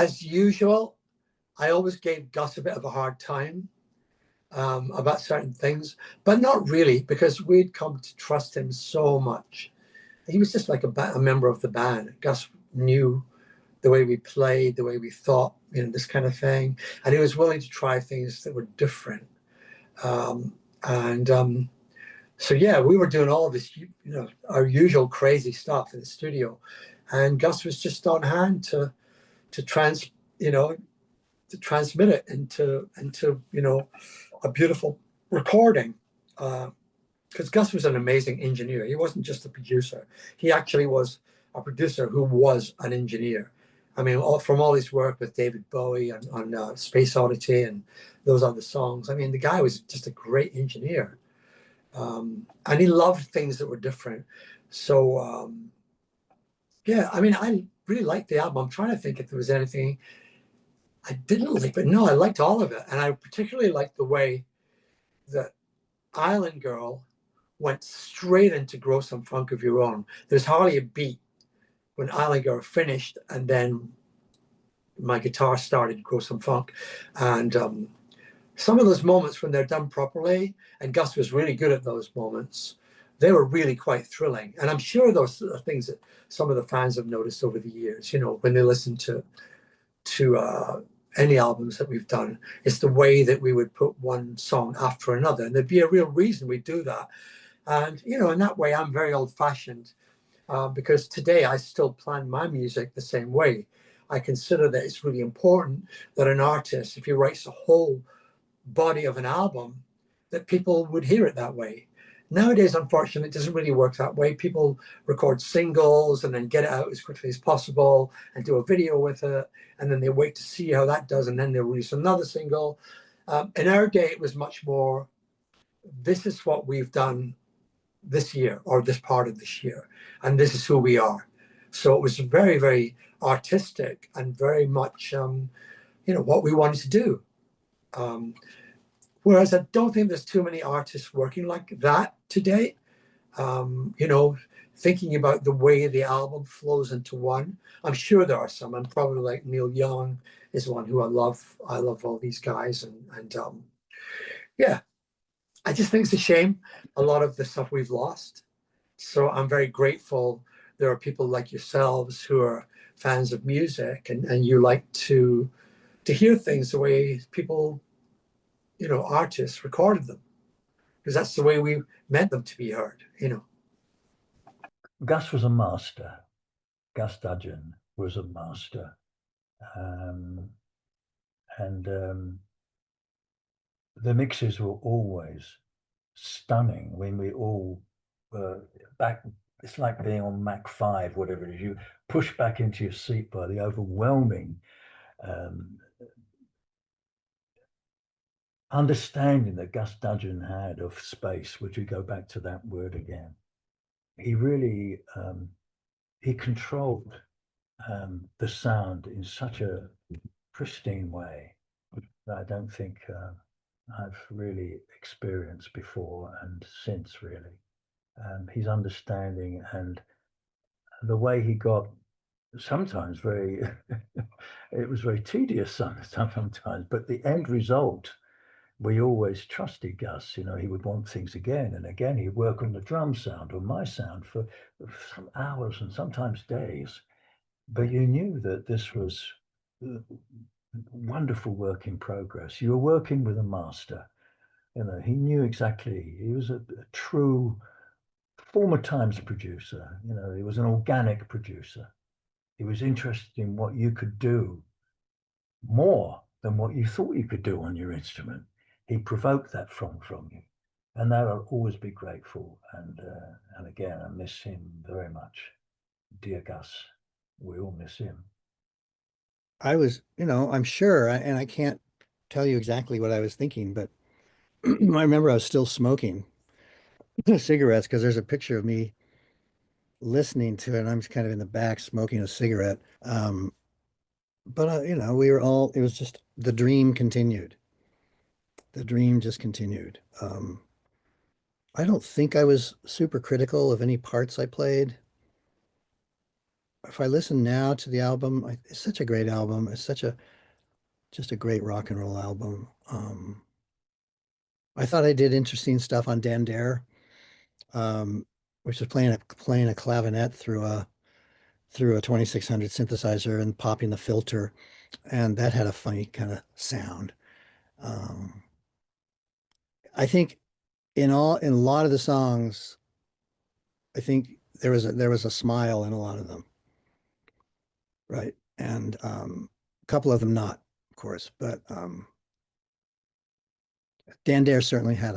as usual, I always gave Gus a bit of a hard time about certain things, but not really, because we'd come to trust him so much. He was just like a member of the band. Gus knew the way we played, the way we thought, this kind of thing, and he was willing to try things that were different. And so yeah, we were doing all of this, our usual crazy stuff in the studio, and Gus was just on hand to trans, to transmit it into a beautiful recording. Because Gus was an amazing engineer. He wasn't just a producer. He actually was a producer who was an engineer. I mean, from all his work with David Bowie on Space Oddity and those other songs. I mean, the guy was just a great engineer. And he loved things that were different. So, yeah, I mean, I really liked the album. I'm trying to think if there was anything I didn't like, but no, I liked all of it. And I particularly liked the way that Island Girl went straight into Grow Some Funk of Your Own. There's hardly a beat when Island Girl finished, and then my guitar started Grow Some Funk. And some of those moments when they're done properly, and Gus was really good at those moments, they were really quite thrilling. And I'm sure those are things that some of the fans have noticed over the years, when they listen to any albums that we've done. It's the way that we would put one song after another, and there'd be a real reason we do that. And in that way, I'm very old-fashioned, because today I still plan my music the same way. I consider that it's really important that an artist, if he writes a whole body of an album, that people would hear it that way. Nowadays, unfortunately, it doesn't really work that way. People record singles and then get it out as quickly as possible and do a video with it, and then they wait to see how that does, and then they'll release another single. In our day, it was much more, this is what we've done this year, or this part of this year, and this is who we are. So it was very, very artistic and very much, what we wanted to do. Whereas I don't think there's too many artists working like that today. Thinking about the way the album flows into one. I'm sure there are some. I'm probably like Neil Young is one who I love. I love all these guys, and yeah, I just think it's a shame a lot of the stuff we've lost. So I'm very grateful there are people like yourselves who are fans of music, and you like to hear things the way people, artists recorded them, because that's the way we meant them to be heard. Gus was a master. Gus Dudgeon was a master. And the mixes were always stunning when we all back. It's like being on Mach 5, whatever it is. You push back into your seat by the overwhelming understanding that Gus Dudgeon had of space, which we go back to that word again. He really, he controlled the sound in such a pristine way that I don't think I've really experienced before and since, really. His understanding and the way he got sometimes very, it was very tedious sometimes, but the end result, we always trusted Gus. He would want things again and again. He'd work on the drum sound or my sound for some hours and sometimes days. But you knew that this was wonderful work in progress. You were working with a master. He knew exactly. He was a true former Times producer. He was an organic producer. He was interested in what you could do more than what you thought you could do on your instrument. He provoked that from you, and that I'll always be grateful. And again, I miss him very much, dear Gus. We all miss him. I was, I'm sure, and I can't tell you exactly what I was thinking, but I remember I was still smoking cigarettes, because there's a picture of me listening to it, and I'm just kind of in the back smoking a cigarette. But we were all, it was just, the dream continued. The dream just continued. I don't think I was super critical of any parts I played if I listen now to the album, it's such a great album. It's just a great rock and roll album. I thought I did interesting stuff on Dan Dare, which was playing a clavinet through a 2600 synthesizer and popping the filter, and that had a funny kind of sound. I think in a lot of the songs, I think there was a smile in a lot of them, right? And a couple of them not, of course, but Dan Dare certainly had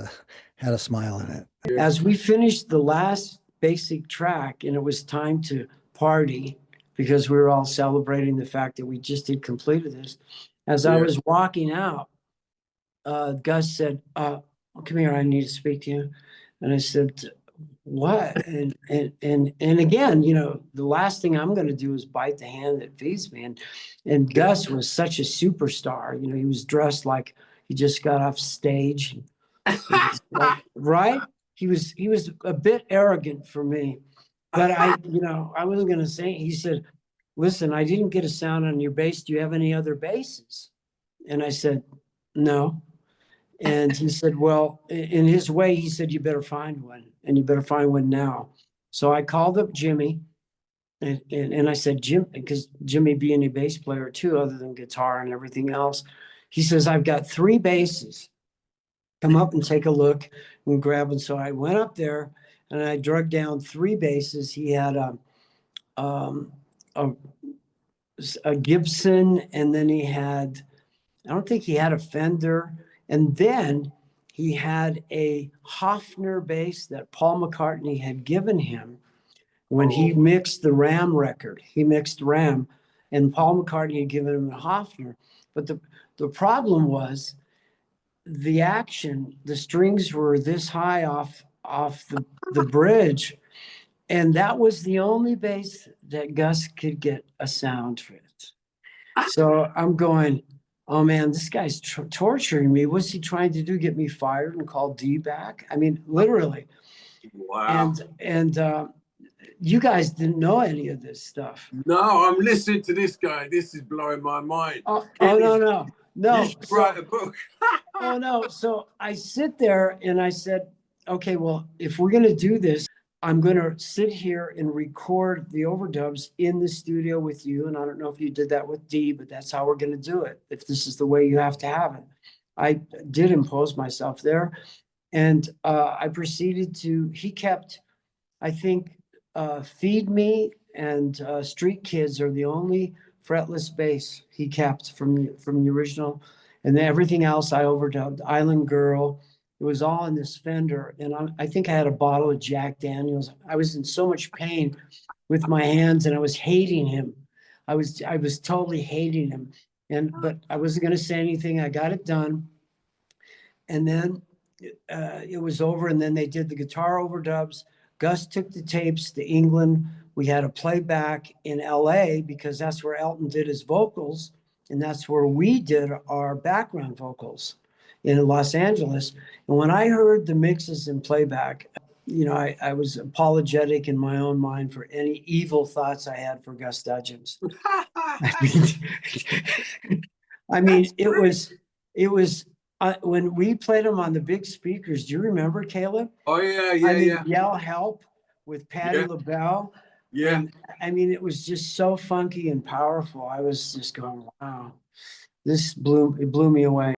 a smile in it. As we finished the last basic track and it was time to party because we were all celebrating the fact that we just had completed this, as I was walking out, Gus said, come here, I need to speak to you. And I said, what? And again, you know, the last thing I'm going to do is bite the hand that feeds me. And Gus was such a superstar. You know, he was dressed like he just got off stage. Right? He was a bit arrogant for me, but I wasn't going to say it. He said, listen, I didn't get a sound on your bass. Do you have any other basses? And I said, no. And he said, well, in his way, he said, you better find one, and you better find one now. So I called up Jimmy and I said, Jim, because Jimmy being a bass player too, other than guitar and everything else, he says, I've got 3 basses. Come up and take a look and grab them. So I went up there and I drug down 3 basses. He had a Gibson, and then he had, I don't think he had a Fender. And then he had a Hofner bass that Paul McCartney had given him when he mixed the Ram record. He mixed Ram, and Paul McCartney had given him a Hofner. But the problem was the action, the strings were this high off the bridge. And that was the only bass that Gus could get a sound for it. So I'm going, oh man, this guy's torturing me. What's he trying to do? Get me fired and call D back? I mean, literally. Wow. And you guys didn't know any of this stuff. No, I'm listening to this guy. This is blowing my mind. Oh no. You should write a book. Oh no. So I sit there and I said, okay, well, if we're going to do this, I'm going to sit here and record the overdubs in the studio with you. And I don't know if you did that with Dee, but that's how we're going to do it. If this is the way you have to have it. I did impose myself there. And I proceeded to, he kept, I think, Feed Me and Street Kids are the only fretless bass he kept from the original. And then everything else I overdubbed. Island Girl. It was all in this Fender, and I think I had a bottle of Jack Daniels. I was in so much pain with my hands, and I was hating him. I was totally hating him, but I wasn't going to say anything. I got it done, and then it was over. And then they did the guitar overdubs. Gus took the tapes to England. We had a playback in L.A. because that's where Elton did his vocals, and that's where we did our background vocals in Los Angeles. And when I heard the mixes and playback, you know, I was apologetic in my own mind for any evil thoughts I had for Gus Dudgeons. I mean, it was when we played them on the big speakers. Do you remember, Caleb? Oh yeah. Yell Help with Patti LaBelle. Yeah. And, I mean, it was just so funky and powerful. I was just going, wow, it blew me away.